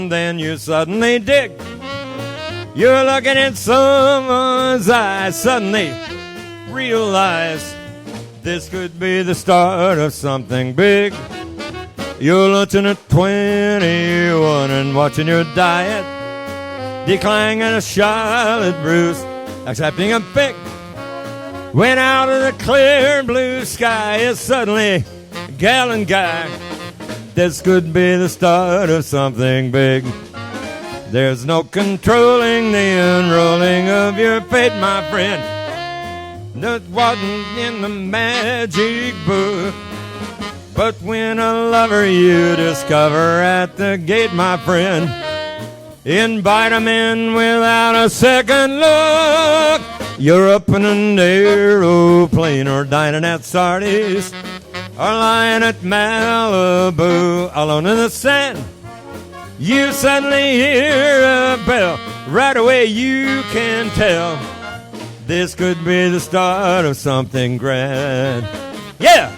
and then you suddenly dig. You're looking at someone's eyes, suddenly realize this could be the start of something big. You're lunching at 21 and watching your diet decline and a Charlotte Bruce accepting a pick. When out of the clear blue sky is suddenly gal and guy. This could be the start of something big. There's no controlling the unrolling of your fate, my friend. That wasn't in the magic book. But when a lover you discover at the gate, my friend, invite him in without a second look. You're up in an aeroplane or dining at Sardis or lying at Malibu alone in the sand. You suddenly hear a bell. Right away you can tell this could be the start of something grand. Yeah!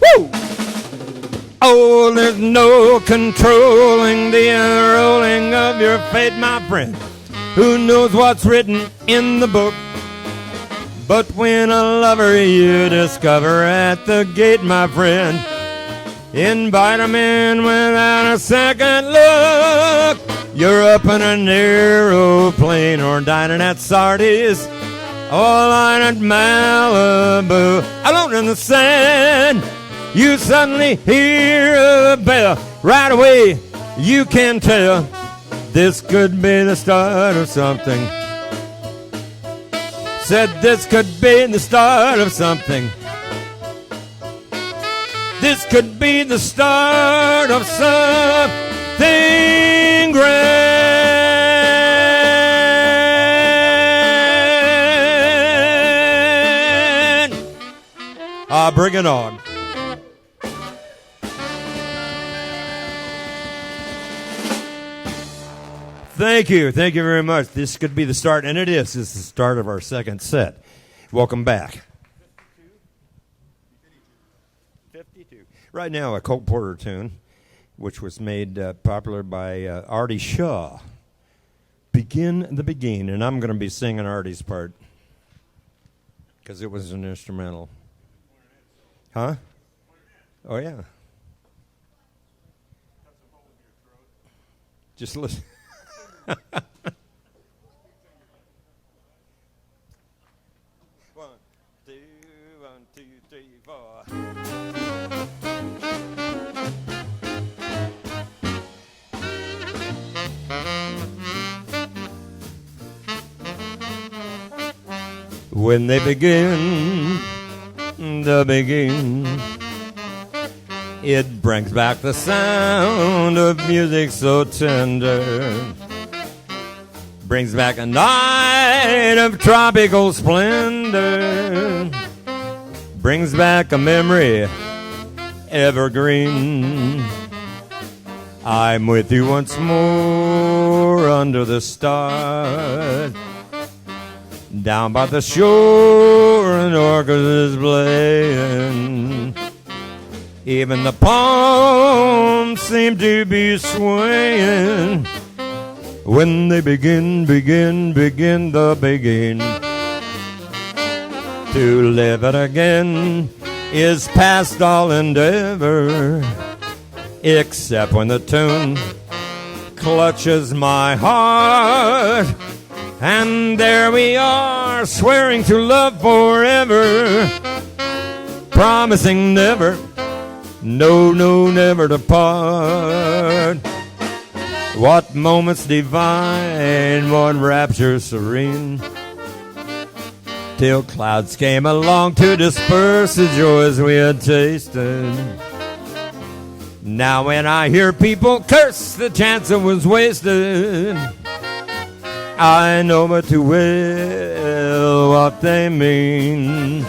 Woo! Oh, there's no controlling the unrolling of your fate, my friend. Who knows what's written in the book? But when a lover you discover at the gate, my friend, invite him in without a second look. You're up in an aeroplane or dining at Sardis or lying at Malibu alone in the sand. You suddenly hear a bell. Right away you can tell this could be the start of something. Said this could be the start of something. This could be the start of something grand. Bring it on. Thank you. Thank you very much. This could be the start, and it is. This is the start of our second set. Welcome back. 52. Right now, a Cole Porter tune, which was made popular by Artie Shaw. Begin the Begin, and I'm going to be singing Artie's part because it was an instrumental. Huh? Oh, yeah. Just listen. 1, 2, 1, 2, 3, 4. When they begin, it brings back the sound of music so tender. Brings back a night of tropical splendor. Brings back a memory evergreen. I'm with you once more under the stars. Down by the shore an orchid is playing. Even the palms seem to be swaying. When they begin the begin. To live it again is past all endeavor, except when the tune clutches my heart. And there we are, swearing to love forever, promising never, no, never to part. What moments divine, what rapture serene, till clouds came along to disperse the joys we had tasted. Now when I hear people curse, the chance it was wasted. I know but too well what they mean.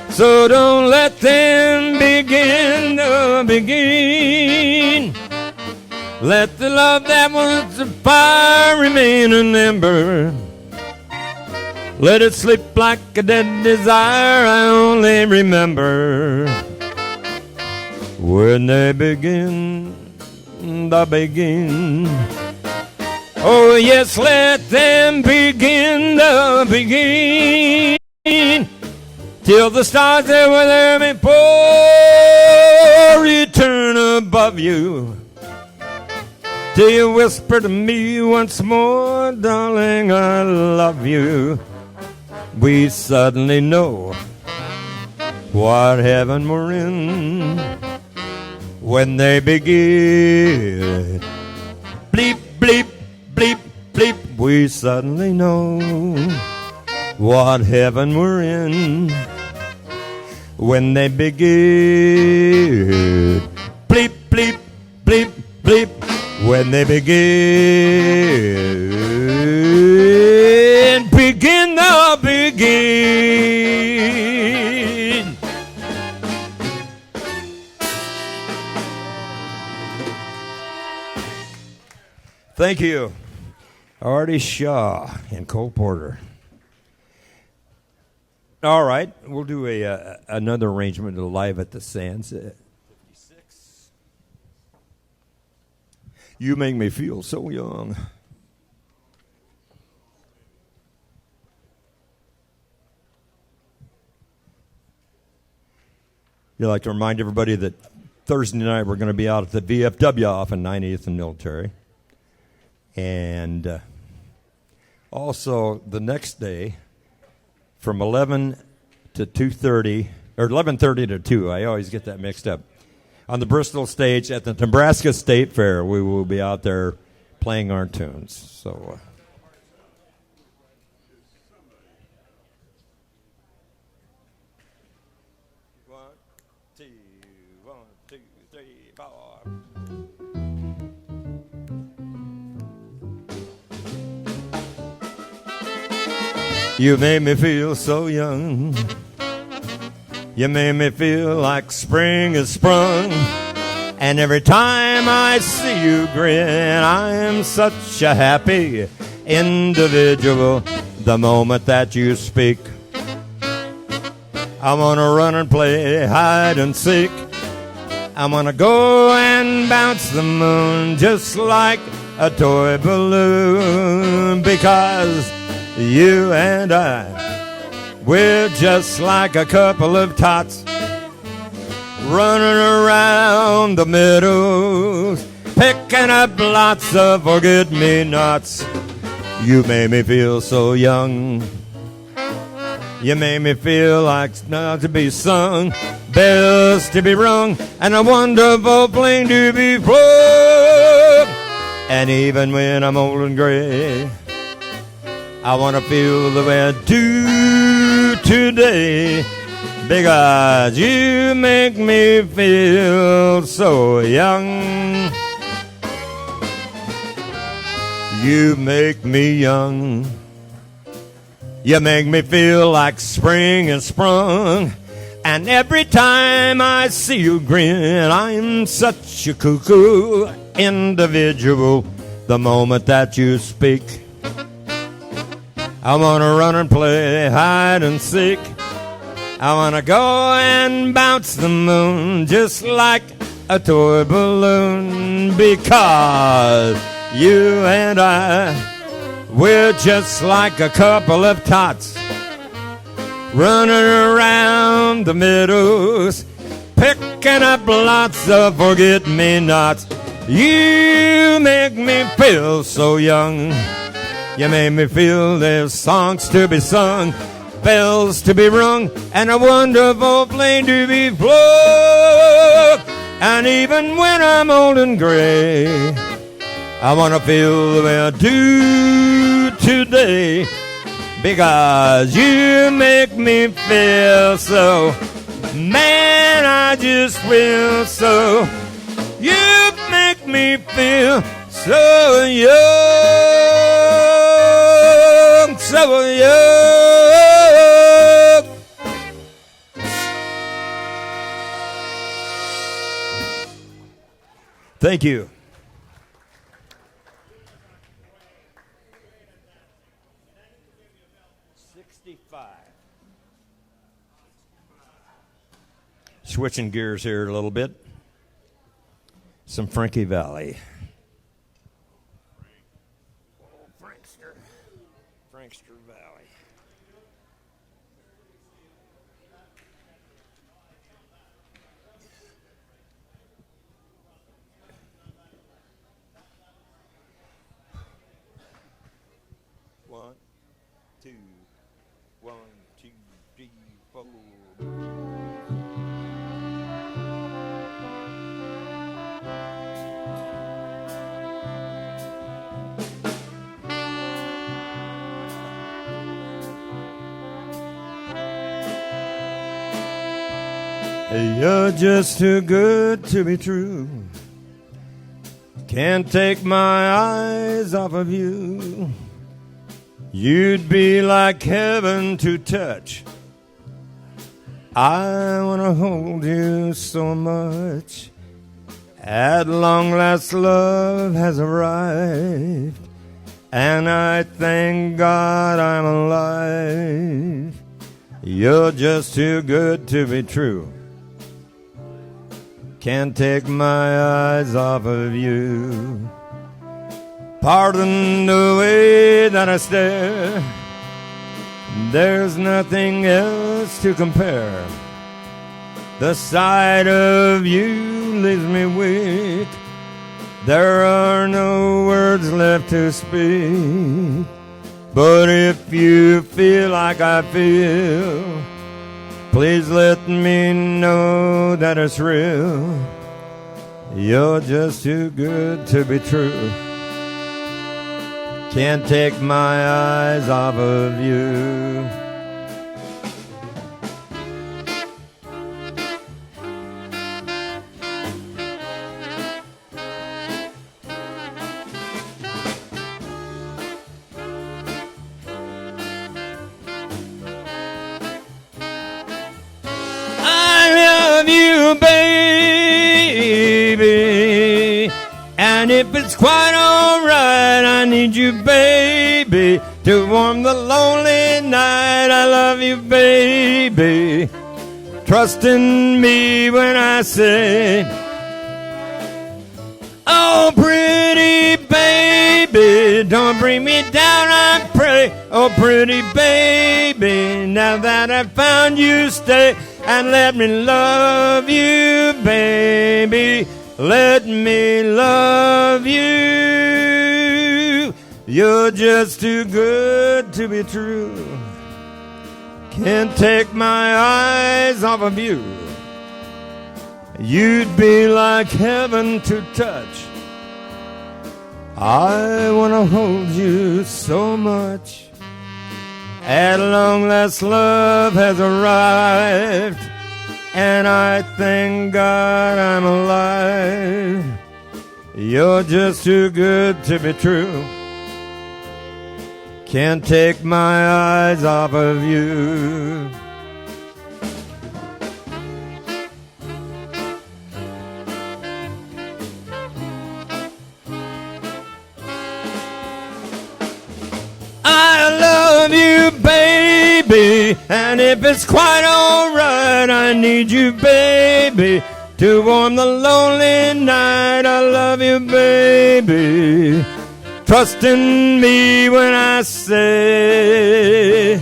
So don't let them begin to begin. Let the love that was a fire remain an ember. Let it sleep like a dead desire. I only remember when they begin the begin. Oh, yes, let them begin the begin. Till the stars that were there before return above you. Till you whisper to me once more, darling, I love you. We suddenly know what heaven we're in when they begin. Bleep, bleep, bleep, bleep. We suddenly know what heaven we're in when they begin. Bleep, bleep, bleep, bleep. When they begin, begin the begin. Thank you, Artie Shaw and Cole Porter. All right, we'll do another arrangement of Live at the Sands. 56. You make me feel so young. I'd like to remind everybody that Thursday night we're going to be out at the VFW off in 90th and Military. And also the next day from 11 to 2:30, or 11:30 to 2, I always get that mixed up. On the Bristol stage at the Nebraska State Fair, we will be out there playing our tunes. So, one, two, 3, 4. You made me feel so young. You made me feel like spring has sprung. And every time I see you grin, I am such a happy individual. The moment that you speak, I want to run and play hide and seek. I want to go and bounce the moon just like a toy balloon. Because you and I, we're just like a couple of tots running around the meadows, picking up lots of forget-me-nots. You made me feel so young. You made me feel like not to be sung, bells to be rung, and a wonderful plane to be flown. And even when I'm old and gray, I want to feel the way I do today, because you make me feel so young. You make me young. You make me feel like spring has sprung. And every time I see you grin, I'm such a cuckoo individual. The moment that you speak, I want to run and play hide and seek. I want to go and bounce the moon just like a toy balloon. Because you and I, we're just like a couple of tots running around the meadows, picking up lots of forget-me-nots. You make me feel so young. You made me feel there's songs to be sung, bells to be rung, and a wonderful plane to be flown. And even when I'm old and gray, I want to feel the way I do today, because you make me feel so, man, I just feel so. You make me feel so young, so young. Thank you. Switching gears here a little bit. some Frankie Valli. Frankster Valley. One, two, 3, 4. You're just too good to be true. Can't take my eyes off of you. You'd be like heaven to touch. I want to hold you so much. At long last love has arrived, and I thank God I'm alive. You're just too good to be true. Can't take my eyes off of you. Pardon the way that I stare. There's nothing else to compare. The sight of you leaves me weak. There are no words left to speak. But if you feel like I feel, please let me know that it's real. You're just too good to be true. Can't take my eyes off of you. Baby, and if it's quite alright, I need you, baby, to warm the lonely night. I love you, baby. Trust in me when I say, oh, pretty baby, don't bring me down, I pray. Oh, pretty baby, now that I've found you, stay. And let me love you, baby. Let me love you. You're just too good to be true. Can't take my eyes off of you. You'd be like heaven to touch. I want to hold you so much. At long last love has arrived, and I thank God I'm alive. You're just too good to be true. Can't take my eyes off of you. I love you, baby, and if it's quite alright, I need you, baby, to warm the lonely night. I love you, baby. Trust in me when I say,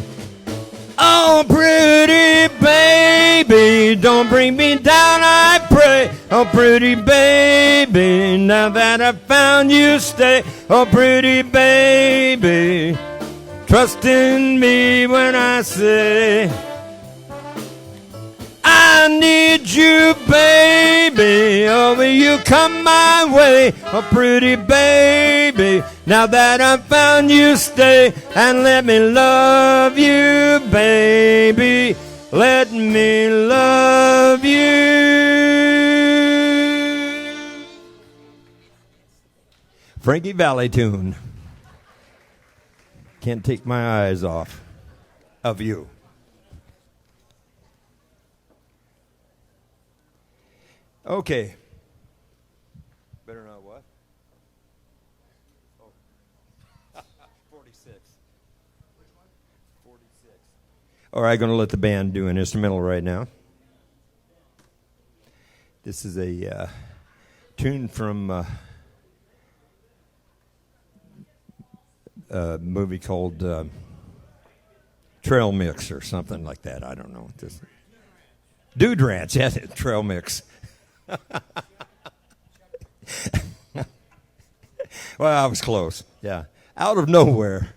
oh, pretty baby, don't bring me down, I pray. Oh, pretty baby, now that I've found you, stay. Oh, pretty baby, trust in me when I say, I need you, baby. Oh, will you come my way? Oh, pretty baby, now that I've found you, stay. And let me love you, baby. Let me love you. Frankie Valli tune. Can't take my eyes off of you. Okay. Better not what? Oh. 46. Which one? 46. All right, going to let the band do an instrumental right now. This is a tune from a movie called Trail Mix or something like that. I don't know. Just Dude Ranch, yeah, Trail Mix. Well, I was close. Yeah. Out of nowhere.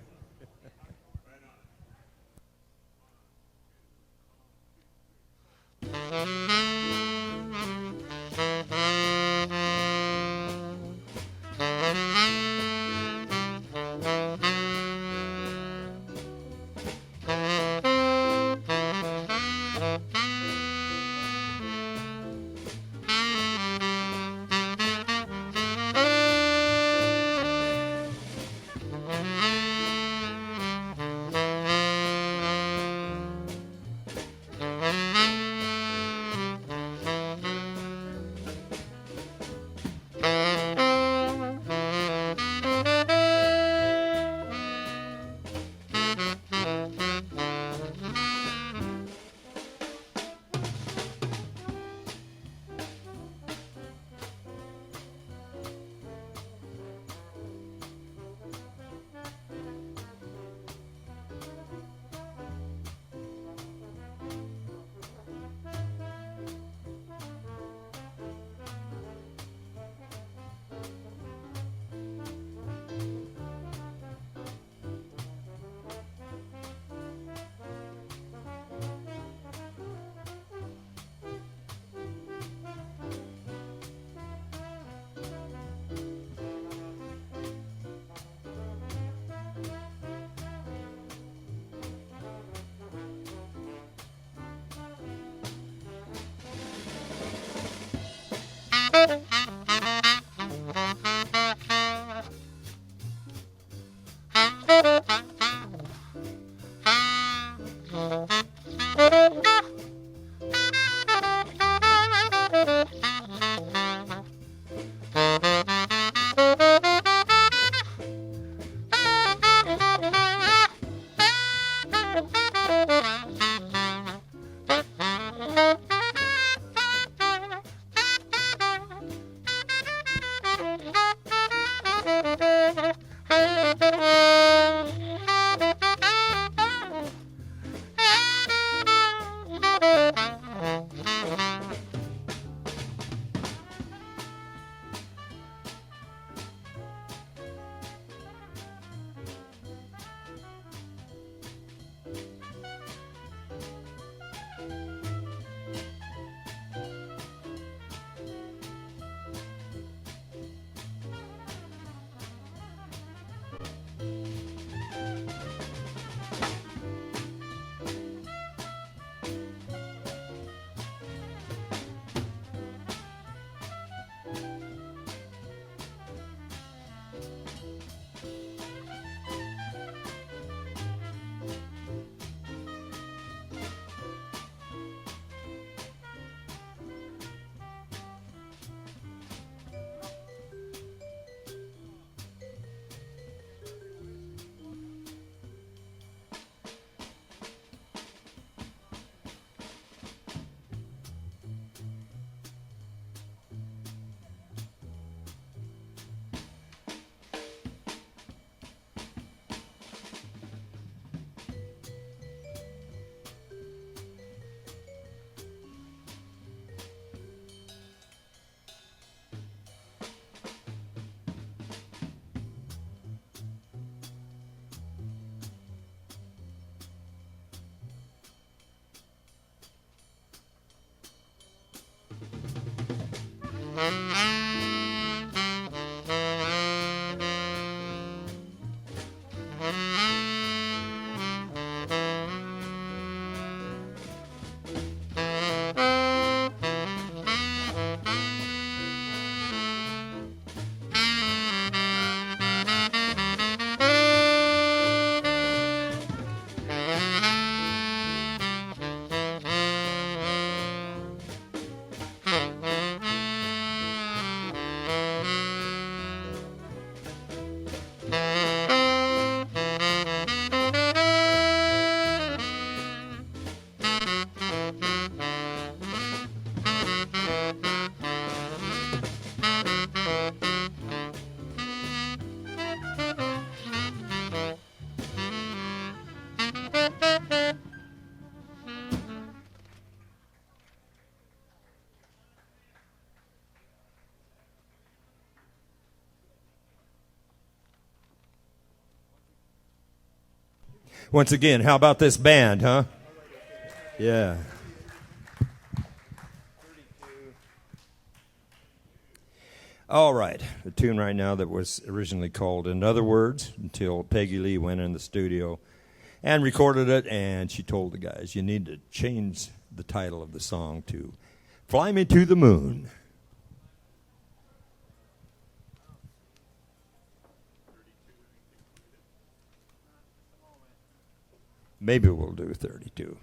Once again, how about this band, huh? Yeah. All right. The tune right now that was originally called In Other Words, until Peggy Lee went in the studio and recorded it, and she told the guys, you need to change the title of the song to Fly Me to the Moon. Maybe we'll do 32.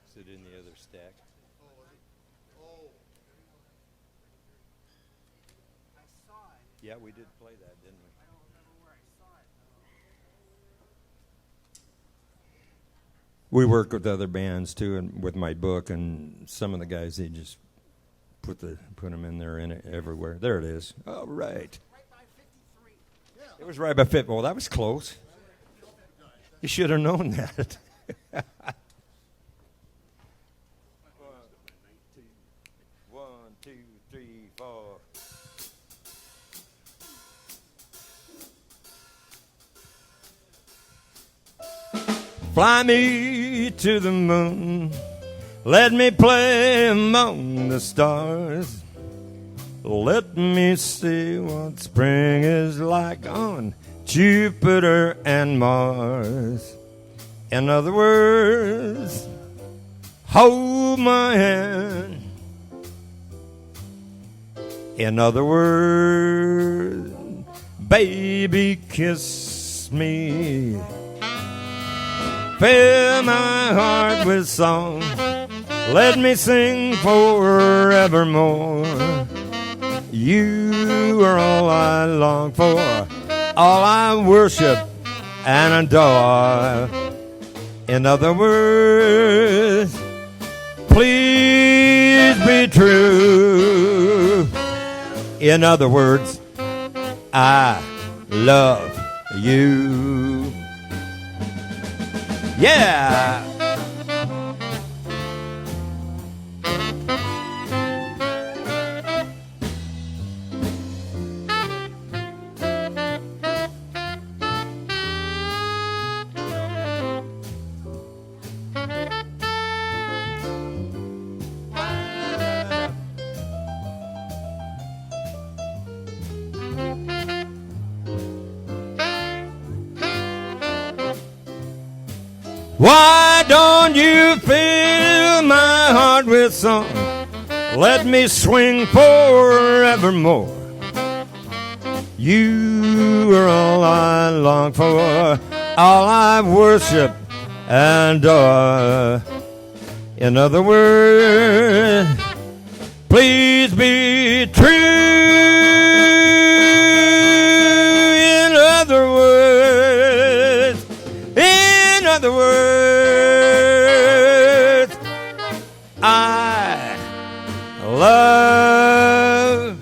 Is it in the other stack? Yeah, we did play that, didn't we? I don't remember where I saw it. We work with other bands too, and with my book, and some of the guys, they just put them in there in it everywhere. There it is. All right. Right by 53. Yeah. It was right by 50. Well, that was close. You should have known that. One, two, three, four. Fly me to the moon. Let me play among the stars. Let me see what spring is like on Jupiter and Mars. In other words, hold my hand. In other words, baby, kiss me. Fill my heart with song. Let me sing forevermore. You are all I long for, all I worship and adore. In other words, please be true. In other words, I love you. Yeah. Why don't you fill my heart with song? Let me swing forevermore. You are all I long for, all I worship and adore. In other words, please be true. In other words, I love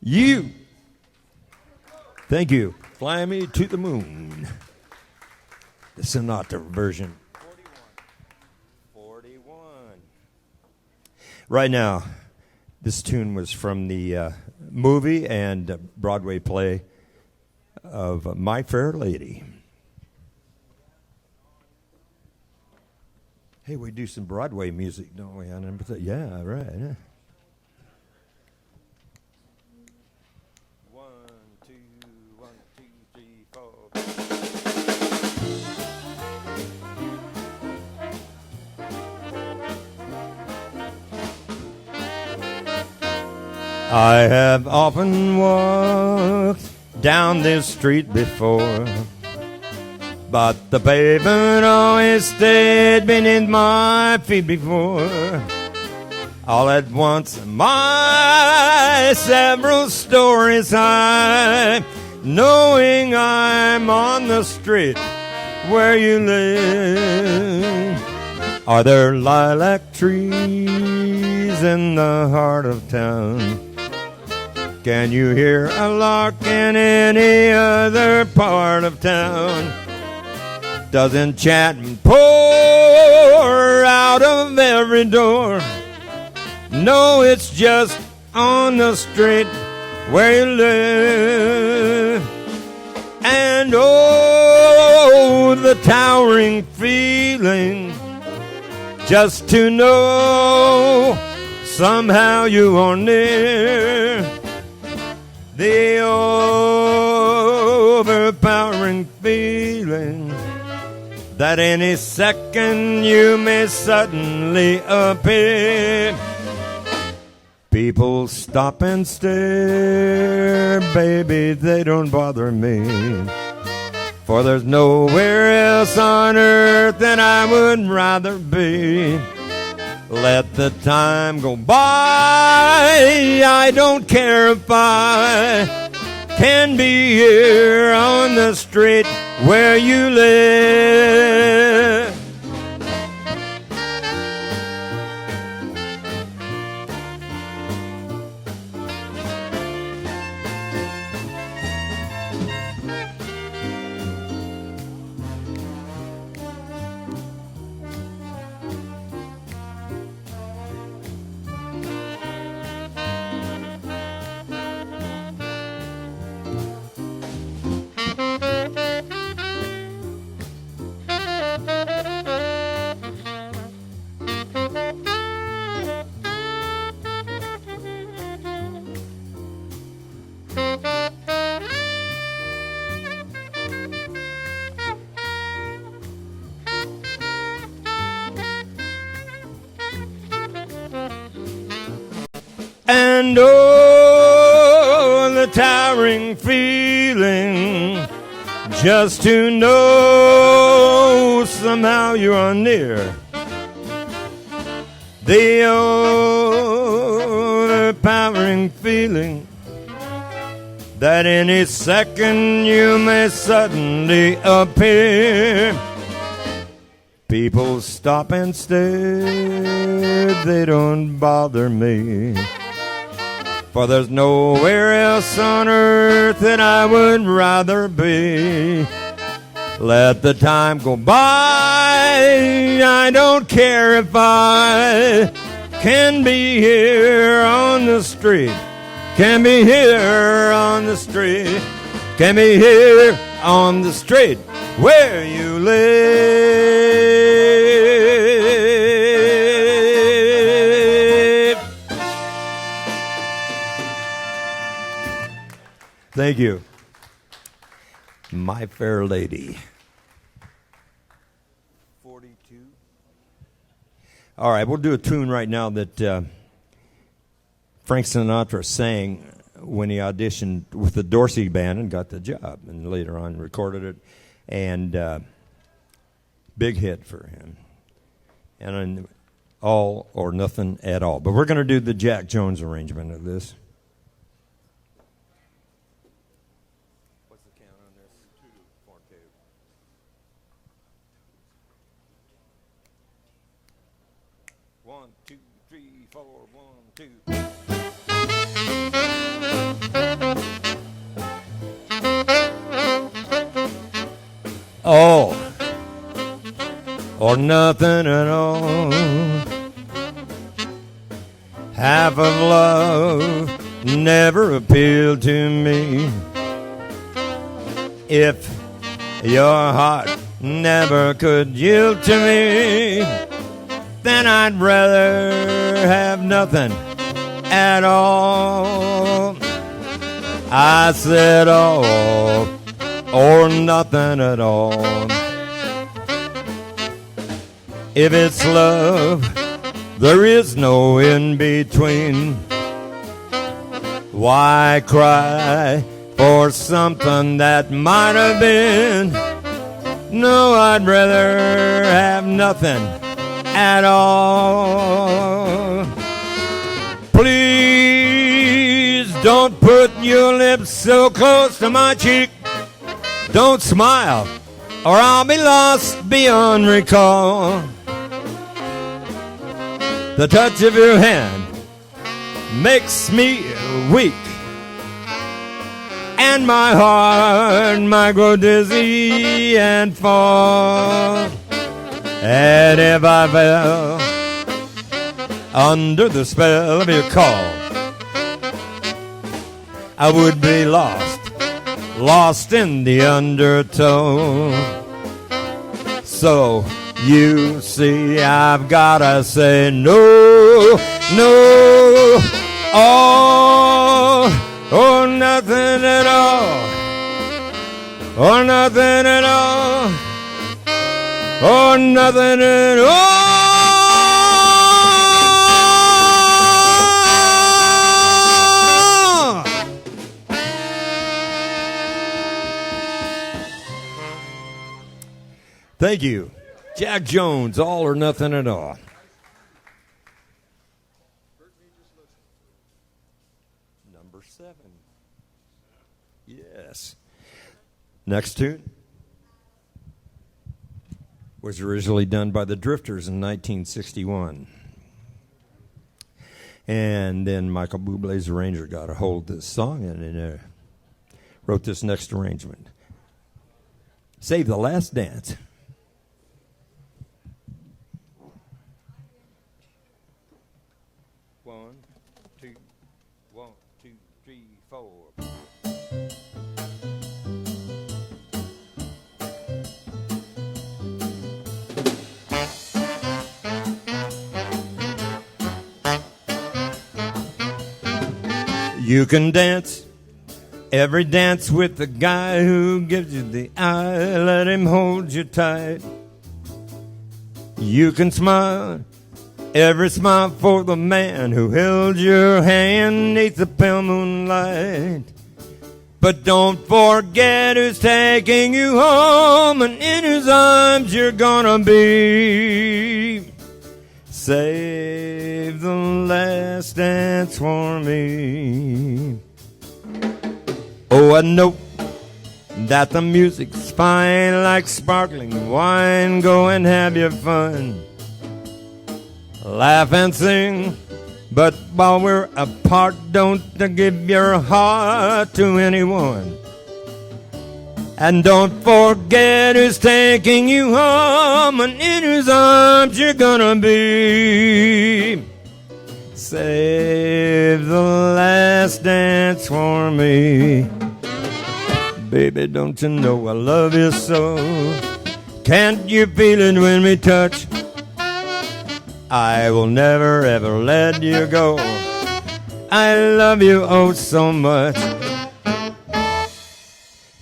you. Thank you. Fly me to the moon. The Sinatra version. 41. Right now, this tune was from the movie and Broadway play of My Fair Lady. Hey, we do some Broadway music, don't we? I never thought, yeah, right. Yeah. 1, 2, 1, 2, 3, 4. I have often walked down this street before, but the pavement always stayed beneath my feet before. All at once my several stories high, knowing I'm on the street where you live. Are there lilac trees in the heart of town? Can you hear a lark in any other part of town? Does enchantment pour out out of every door. No, it's just on the street where you live. And oh, the towering feeling just to know somehow you are near. The overpowering feeling that any second you may suddenly appear. People stop and stare, baby, they don't bother me. For there's nowhere else on earth that I would rather be. Let the time go by, I don't care if I can be here on the street where you live. And oh, the towering feeling just to know somehow you are near. The overpowering feeling that any second you may suddenly appear. People stop and stare, they don't bother me. For there's nowhere else on earth that I would rather be. Let the time go by, I don't care if I can be here on the street. Can be here on the street. Can be here on the street where you live. Thank you. My Fair Lady. 42. All right, we'll do a tune right now that Frank Sinatra sang when he auditioned with the Dorsey Band and got the job, and later on recorded it, and big hit for him. And All or Nothing at All. But we're going to do the Jack Jones arrangement of this. What's the count on this? 2, 4, 2. 1, 2, 3, 4, 1, 2. All or nothing at all. Half of love never appealed to me. If your heart never could yield to me, then I'd rather have nothing at all. I said all or nothing at all. If it's love, there is no in between. Why cry for something that might have been? No, I'd rather have nothing at all. Please don't put your lips so close to my cheek. Don't smile, or I'll be lost beyond recall. The touch of your hand makes me weak, and my heart might grow dizzy and fall. And if I fell under the spell of your call, I would be lost in the undertow. So you see, I've gotta say no, no, all or nothing at all, or nothing at all, or nothing at all. Thank you. Jack Jones, all or nothing at all. Number 7. Yes. Next tune was originally done by the Drifters in 1961. And then Michael Bublé's arranger got a hold of this song and wrote this next arrangement. Save the Last Dance. 1, 2, 3, 4. You can dance every dance with the guy who gives you the eye. Let him hold you tight. You can smile every smile for the man who held your hand neath the pale moonlight. But don't forget who's taking you home, and in his arms you're gonna be. Save the last dance for me. Oh, I know that the music's fine like sparkling wine. Go and have your fun. Laugh and sing, but while we're apart, don't give your heart to anyone. And don't forget who's taking you home, and in whose arms you're gonna be. Save the last dance for me. Baby, don't you know I love you so? Can't you feel it when we touch? I will never ever let you go. I love you oh so much.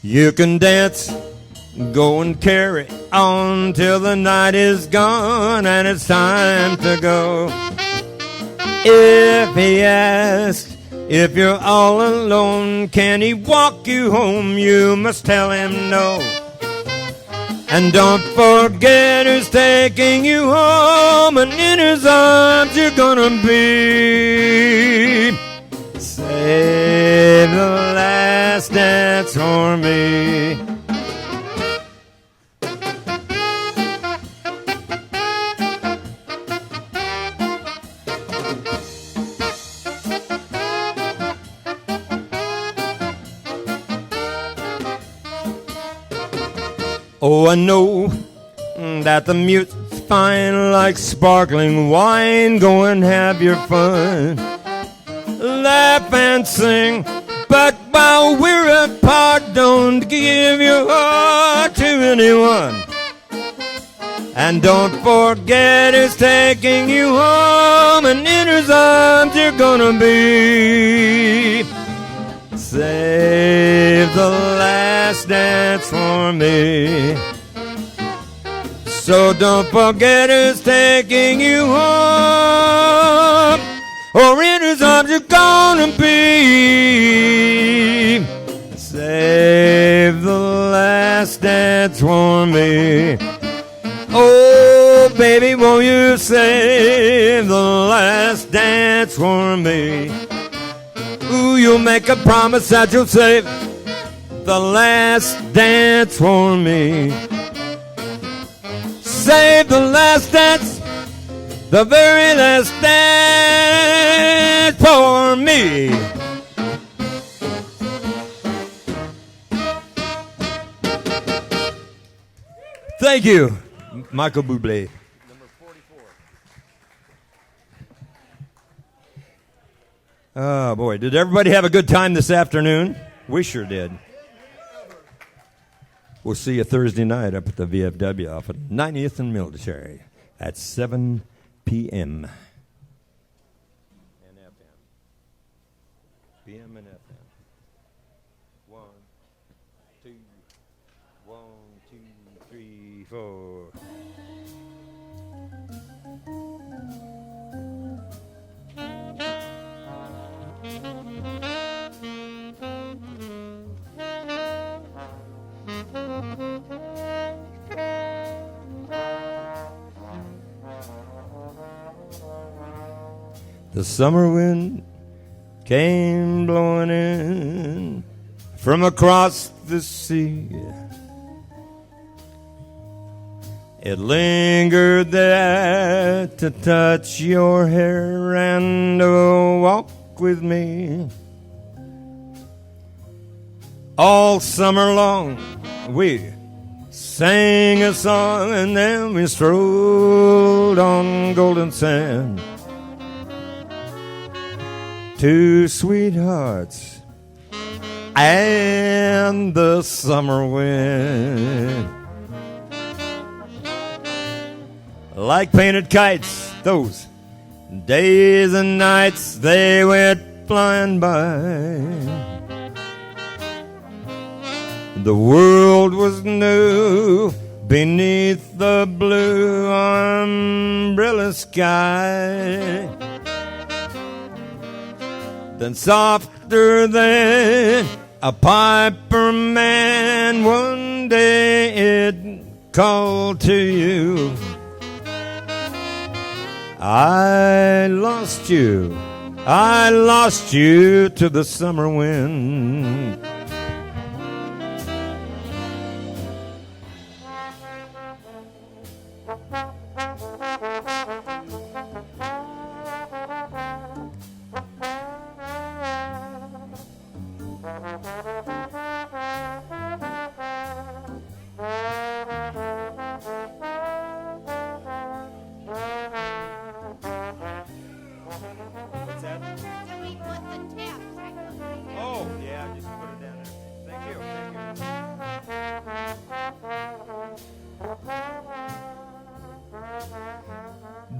You can dance, go and carry on till the night is gone and it's time to go. If he asks if you're all alone, can he walk you home? You must tell him no. And don't forget who's taking you home, and in his arms you're gonna be. Save the last dance for me. Oh, I know that the music's fine like sparkling wine. Go and have your fun. Laugh and sing, but while we're apart, don't give your heart to anyone. And don't forget who's taking you home, and in whose arms you're gonna be. Save the last dance for me. So don't forget who's taking you home, or in whose arms you're gonna be. Save the last dance for me. Oh, baby, won't you save the last dance for me? Ooh, you'll make a promise that you'll save the last dance for me. Save the last dance, the very last dance for me. Thank you, Michael Bublé. Oh, boy. Did everybody have a good time this afternoon? We sure did. We'll see you Thursday night up at the VFW off at 90th and Military at 7 p.m. And FM. PM and FM. 1, 2, 1, 2, 3, 4. The summer wind came blowing in from across the sea. It lingered there to touch your hair and walk with me. All summer long we sang a song and then we strolled on golden sand. Two sweethearts and the summer wind. Like painted kites, those days and nights, they went flying by. The world was new beneath the blue umbrella sky. Then softer than a piper man, one day it called to you. I lost you to the summer wind.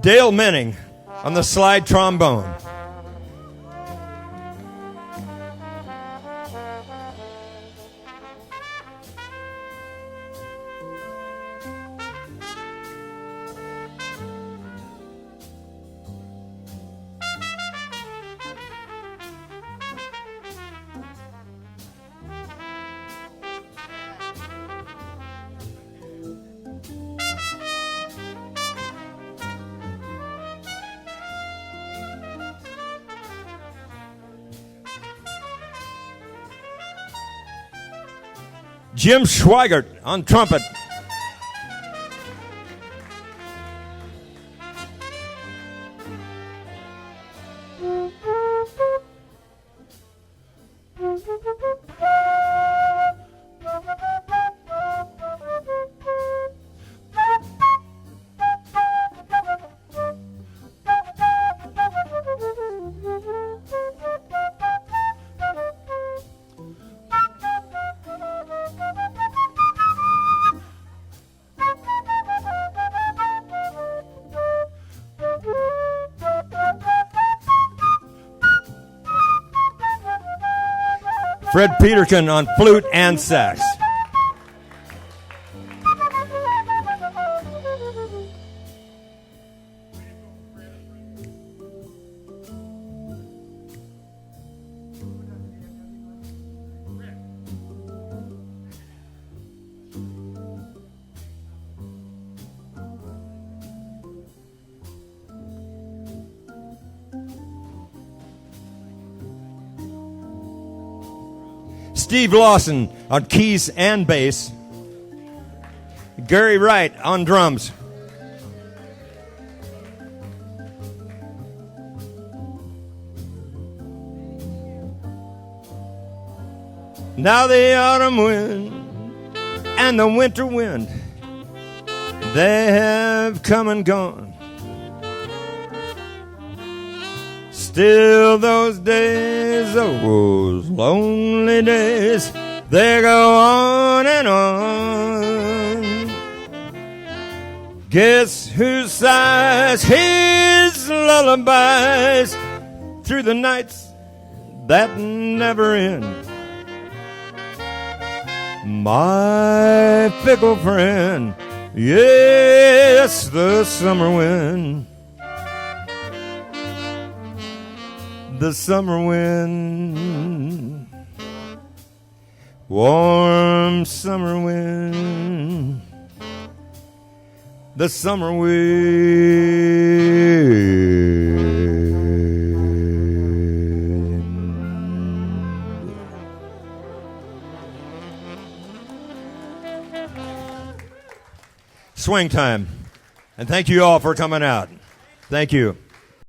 Dale Menning on the slide trombone. Jim Schweigert on trumpet. Fred Peterkin on flute and sax. Steve Lawson on keys and bass. Gary Wright on drums. Now the autumn wind and the winter wind, they have come and gone. Still those days, those lonely days, they go on and on. Guess who sighs his lullabies through the nights that never end? My fickle friend, yes, the summer wind. The summer wind, warm summer wind, the summer wind. Swing time. And thank you all for coming out. Thank you.